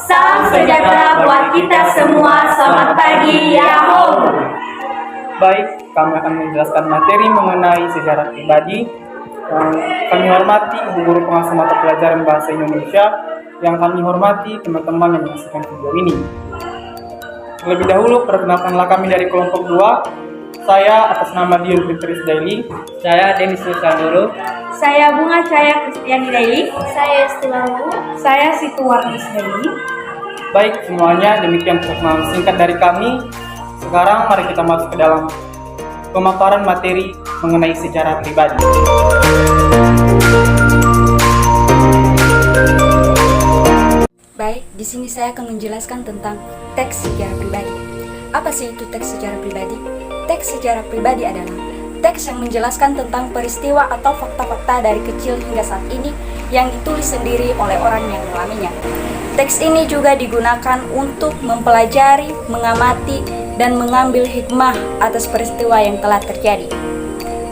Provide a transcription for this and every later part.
Salam sejahtera buat kita semua. Selamat pagi, Yahoo! Baik, kami akan menjelaskan materi mengenai sejarah pribadi. Kami hormati Ibu Guru Pengasuh Mata Pelajaran Bahasa Indonesia, yang kami hormati teman-teman yang menyaksikan video ini. Terlebih dahulu, perkenalkanlah kami dari kelompok 2. Saya atas nama Dion Fitris Daily. Saya Denis Nusandoro. Saya Bunga Cahaya Kristiani Daily. Saya Estilawu. Saya Situwarnis Daily. Baik, semuanya demikian perkenalan singkat dari kami. Sekarang mari kita masuk ke dalam pemaparan materi mengenai sejarah pribadi. Baik, di sini saya akan menjelaskan tentang teks sejarah pribadi. Apa sih itu teks sejarah pribadi? Teks sejarah pribadi adalah teks yang menjelaskan tentang peristiwa atau fakta-fakta dari kecil hingga saat ini yang ditulis sendiri oleh orang yang mengalaminya. Teks ini juga digunakan untuk mempelajari, mengamati, dan mengambil hikmah atas peristiwa yang telah terjadi.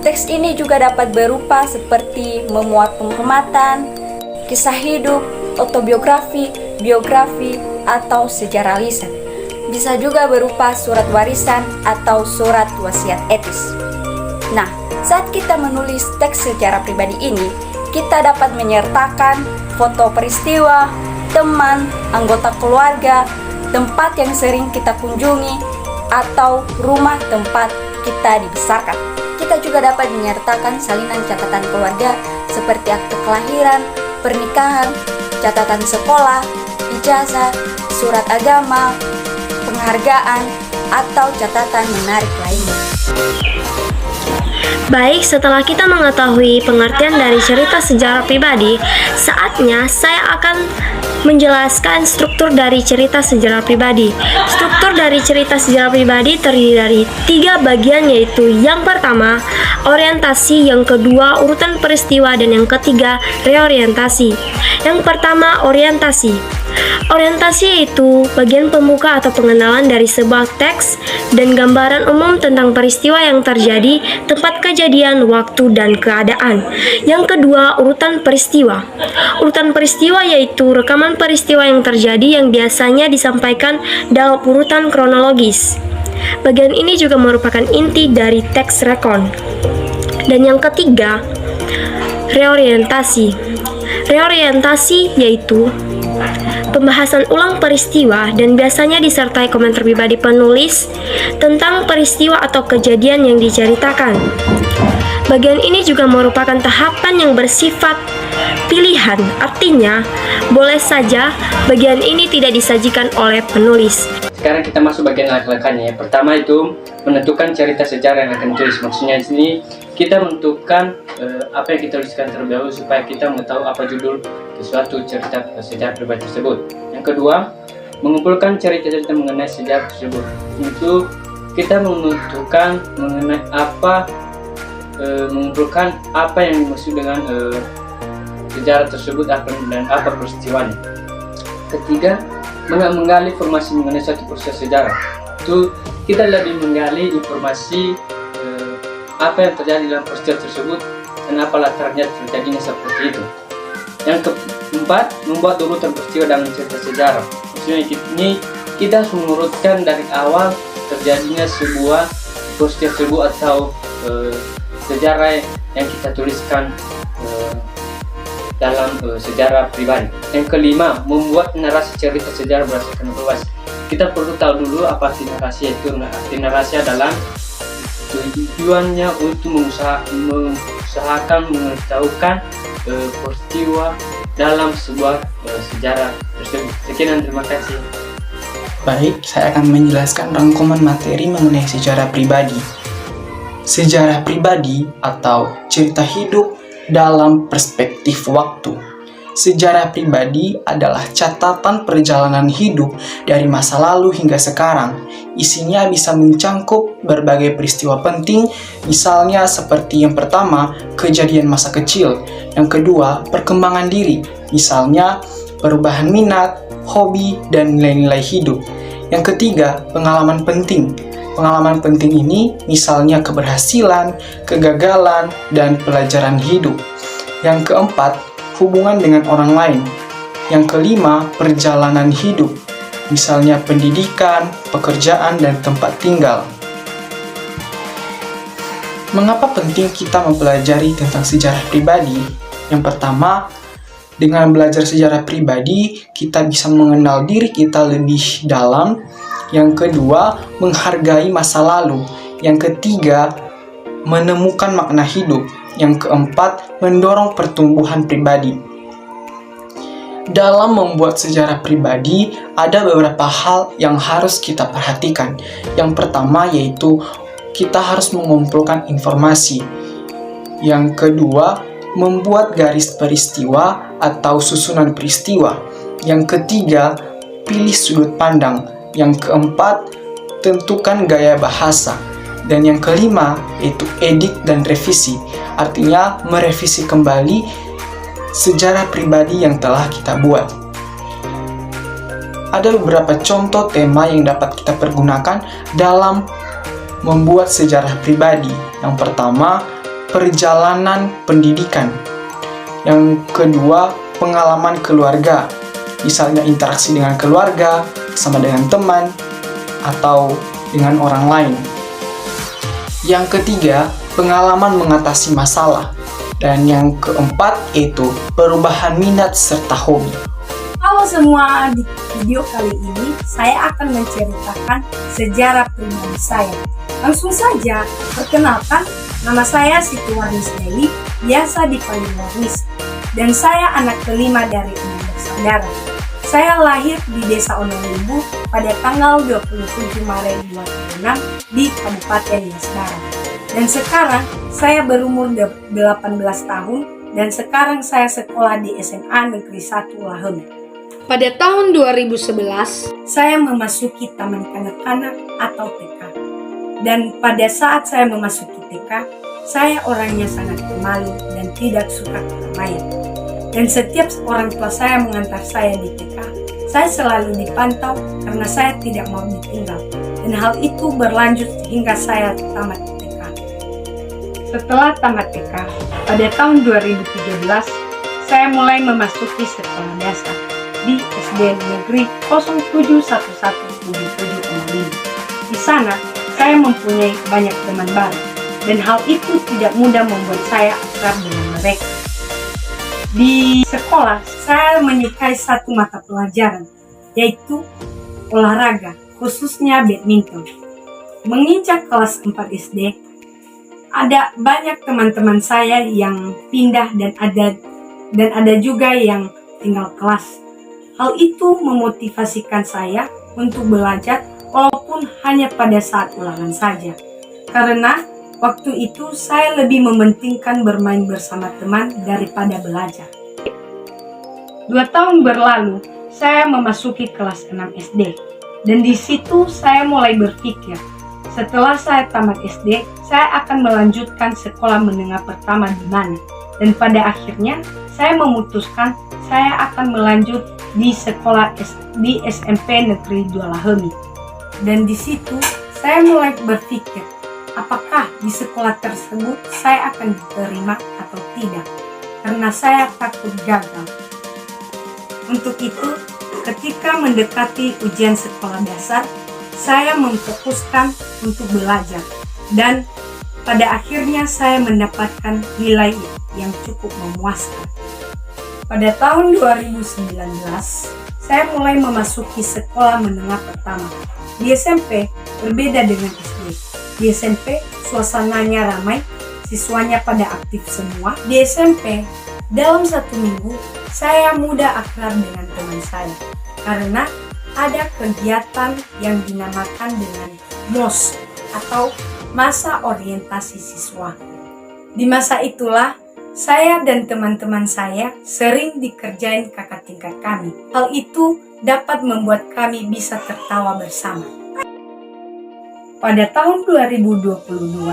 Teks ini juga dapat berupa seperti memuat penghormatan, kisah hidup, autobiografi, biografi, atau sejarah lisan. Bisa juga berupa surat warisan atau surat wasiat etis. Nah, saat kita menulis teks sejarah pribadi ini, kita dapat menyertakan foto peristiwa, teman, anggota keluarga, tempat yang sering kita kunjungi, atau rumah tempat kita dibesarkan. Kita juga dapat menyertakan salinan catatan keluarga seperti akte kelahiran, pernikahan, catatan sekolah, ijazah, surat agama, penghargaan, atau catatan menarik lainnya. Baik, setelah kita mengetahui pengertian dari cerita sejarah pribadi, saatnya saya akan menjelaskan struktur dari cerita sejarah pribadi. Struktur dari cerita sejarah pribadi terdiri dari 3 bagian, yaitu yang pertama, orientasi, yang kedua, urutan peristiwa, dan yang ketiga, reorientasi. Yang pertama, orientasi. Orientasi yaitu bagian pembuka atau pengenalan dari sebuah teks dan gambaran umum tentang peristiwa yang terjadi, tempat kejadian, waktu, dan keadaan. Yang kedua, urutan peristiwa. Urutan peristiwa yaitu rekaman peristiwa yang terjadi yang biasanya disampaikan dalam urutan kronologis. Bagian ini juga merupakan inti dari teks rekon. Dan yang ketiga, reorientasi. Reorientasi yaitu pembahasan ulang peristiwa dan biasanya disertai komentar pribadi penulis tentang peristiwa atau kejadian yang diceritakan. Bagian ini juga merupakan tahapan yang bersifat pilihan, artinya boleh saja bagian ini tidak disajikan oleh penulis. Sekarang kita masuk bagian lak-lakannya. Pertama itu menentukan cerita sejarah yang akan ditulis. Maksudnya di sini kita menentukan apa yang kita tuliskan terlebih dahulu supaya kita mengetahui apa judul suatu cerita sejarah pribadi tersebut. Yang kedua, mengumpulkan cerita-cerita mengenai sejarah tersebut. Itu kita menentukan mengenai apa, mengumpulkan apa yang dimaksud dengan sejarah tersebut dan apa peristiwanya. Ketiga, menggali informasi mengenai suatu proses sejarah. Itu kita lebih menggali informasi apa yang terjadi dalam peristiwa tersebut dan apa latarnya terjadinya seperti itu. Yang keempat, membuat urutan peristiwa dalam cerita sejarah. Maksudnya ini kita harus mengurutkan dari awal terjadinya sebuah peristiwa tersebut atau sejarah yang kita tuliskan dalam sejarah pribadi. Yang kelima, membuat narasi cerita sejarah berdasarkan luas. Kita perlu tahu dulu apa arti narasi itu. Arti narasi adalah tujuannya untuk mengusahakan mengetahukan peristiwa dalam sebuah sejarah tersebut. Sekian dan terima kasih. Baik, saya akan menjelaskan rangkuman materi mengenai sejarah pribadi. Sejarah pribadi atau cerita hidup dalam perspektif waktu. Sejarah pribadi adalah catatan perjalanan hidup dari masa lalu hingga sekarang. Isinya bisa mencangkup berbagai peristiwa penting, misalnya seperti yang pertama, kejadian masa kecil. Yang kedua, perkembangan diri, misalnya perubahan minat, hobi, dan nilai-nilai hidup. Yang ketiga, pengalaman penting. Pengalaman penting ini misalnya keberhasilan, kegagalan, dan pelajaran hidup. Yang keempat, hubungan dengan orang lain. Yang kelima, perjalanan hidup, misalnya pendidikan, pekerjaan, dan tempat tinggal. Mengapa penting kita mempelajari tentang sejarah pribadi? Yang pertama, dengan belajar sejarah pribadi, kita bisa mengenal diri kita lebih dalam. Yang kedua, menghargai masa lalu. Yang ketiga, menemukan makna hidup. Yang keempat, mendorong pertumbuhan pribadi. Dalam membuat sejarah pribadi, ada beberapa hal yang harus kita perhatikan. Yang pertama yaitu kita harus mengumpulkan informasi. Yang kedua, membuat garis peristiwa atau susunan peristiwa. Yang ketiga, pilih sudut pandang. Yang keempat, tentukan gaya bahasa. Dan yang kelima, yaitu edit dan revisi. Artinya, merevisi kembali sejarah pribadi yang telah kita buat. Ada beberapa contoh tema yang dapat kita pergunakan dalam membuat sejarah pribadi. Yang pertama, perjalanan pendidikan. Yang kedua, pengalaman keluarga. Misalnya interaksi dengan keluarga, sama dengan teman, atau dengan orang lain. Yang ketiga, pengalaman mengatasi masalah. Dan yang keempat, yaitu perubahan minat serta hobi. Halo semua, di video kali ini saya akan menceritakan sejarah pribadi saya. Langsung saja, perkenalkan, nama saya Siti Warnis Deli, biasa dipanggil Warnis. Dan saya anak kelima dari 6 bersaudara. Saya lahir di Desa Onolimbu pada tanggal 27 Maret 2006 di Kabupaten Nias Barat. Dan sekarang saya berumur 18 tahun dan sekarang saya sekolah di SMA Negeri 1 Lahome. Pada tahun 2011, Saya memasuki Taman Kanak-kanak atau TK. Dan pada saat saya memasuki TK, saya orangnya sangat pemalu dan tidak suka keramaian. Dan setiap orang tua saya mengantar saya di TK, saya selalu dipantau karena saya tidak mau ditinggal. Dan hal itu berlanjut hingga saya tamat TK. Setelah tamat TK, pada tahun 2013, saya mulai memasuki sekolah dasar di SD Negeri 0711 Bukit Tujuh Onolimbu. Di sana, saya mempunyai banyak teman baru, dan hal itu tidak mudah membuat saya akrab dengan mereka. Di sekolah, saya menyukai satu mata pelajaran, yaitu olahraga, khususnya badminton. Menginjak kelas 4 SD, ada banyak teman-teman saya yang pindah dan ada juga yang tinggal kelas. Hal itu memotivasikan saya untuk belajar walaupun hanya pada saat ulangan saja. Karena waktu itu saya lebih mementingkan bermain bersama teman daripada belajar. 2 tahun berlalu, saya memasuki kelas 6 SD. Dan di situ saya mulai berpikir, setelah saya tamat SD, saya akan melanjutkan sekolah menengah pertama di mana. Dan pada akhirnya, saya memutuskan saya akan melanjut di sekolah di SMP Negeri 2 Lahome. Dan di situ, saya mulai berpikir, apakah di sekolah tersebut saya akan diterima atau tidak, karena saya takut gagal. Untuk itu, ketika mendekati ujian sekolah dasar, saya memfokuskan untuk belajar, dan pada akhirnya saya mendapatkan nilai yang cukup memuaskan. Pada tahun 2019, saya mulai memasuki sekolah menengah pertama. Di SMP berbeda dengan SD. Di SMP, suasananya ramai, siswanya pada aktif semua. Di SMP, dalam 1 minggu, saya mudah akrab dengan teman saya. Karena ada kegiatan yang dinamakan dengan MOS atau Masa Orientasi Siswa. Di masa itulah, Saya dan teman-teman saya sering dikerjain kakak tingkat kami. Hal itu dapat membuat kami bisa tertawa bersama. Pada tahun 2022,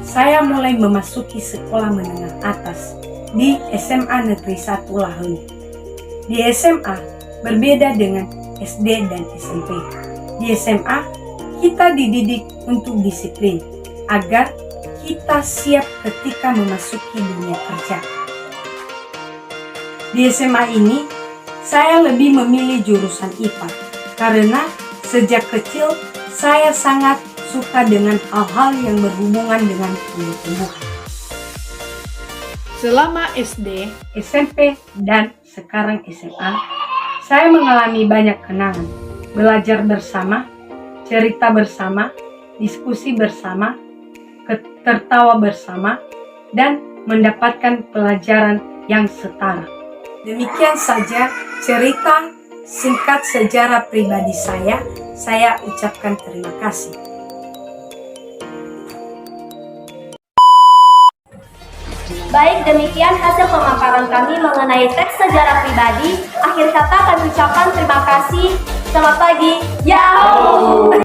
saya mulai memasuki sekolah menengah atas di SMA Negeri 1 Laheni. Di SMA berbeda dengan SD dan SMP. Di SMA kita dididik untuk disiplin agar kita siap ketika memasuki dunia kerja. Di SMA ini, saya lebih memilih jurusan IPA karena sejak kecil saya sangat suka dengan hal-hal yang berhubungan dengan tumbuh-tumbuhan. Selama SD, SMP, dan sekarang SMA, saya mengalami banyak kenangan, belajar bersama, cerita bersama, diskusi bersama, tertawa bersama, dan mendapatkan pelajaran yang setara. Demikian saja cerita singkat sejarah pribadi saya. Saya ucapkan terima kasih. Baik, demikian hasil pemaparan kami mengenai teks sejarah pribadi. Akhir kata kami ucapkan terima kasih. Selamat pagi. Yahoo!